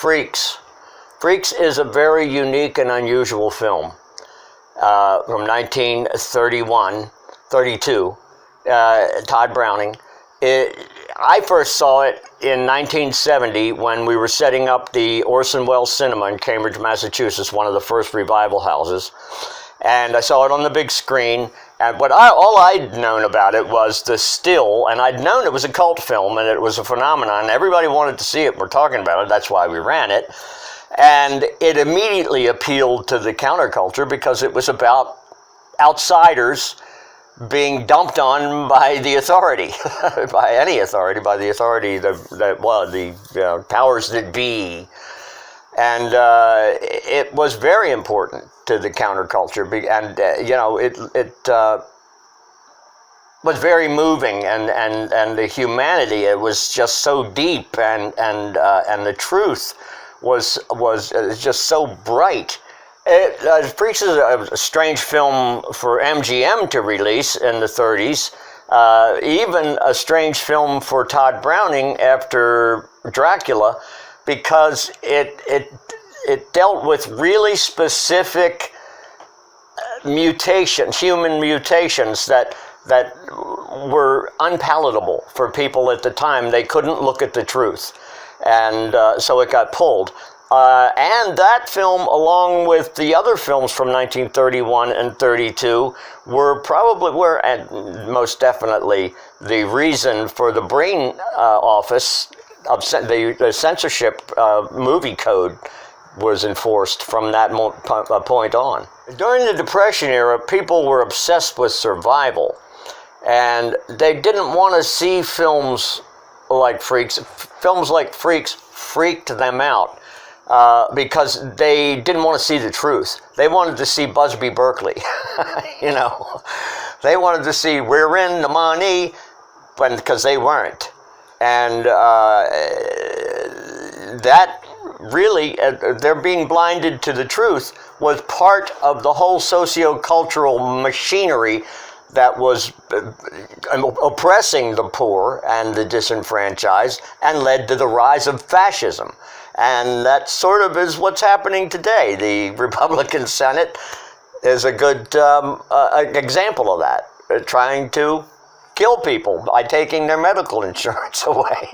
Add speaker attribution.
Speaker 1: Freaks. Freaks is a very unique and unusual film from 1932, Tod Browning. I first saw it in 1970 when we were setting up the Orson Welles Cinema in Cambridge, Massachusetts, one of the first revival houses. And I saw it on the big screen. And all I'd known about it was the still, and I'd known it was a cult film and it was a phenomenon. Everybody wanted to see it. We're talking about it. That's why we ran it. And it immediately appealed to the counterculture because it was about outsiders being dumped on by the authority, by any authority, by the authority, the powers that be. And it was very important to the counterculture, and it was very moving, and the humanity, it was just so deep, and the truth was just so bright. Freaks is a strange film for MGM to release in the 30s, even a strange film for Tod Browning after Dracula, because it dealt with really specific mutations, human mutations that were unpalatable for people at the time. They couldn't look at the truth, and so it got pulled. And that film, along with the other films from 1931 and 32, were and most definitely the reason for the Brain Office of the censorship movie code was enforced from that point on. During the Depression era, people were obsessed with survival, and they didn't want to see films like Freaks. Films like Freaks freaked them out. Because they didn't want to see the truth. They wanted to see Busby Berkeley, They wanted to see we're in the money, because they weren't. And that really, they're being blinded to the truth, was part of the whole socio-cultural machinery that was oppressing the poor and the disenfranchised and led to the rise of fascism. And that sort of is what's happening today. The Republican Senate is a good example of that, trying to kill people by taking their medical insurance away.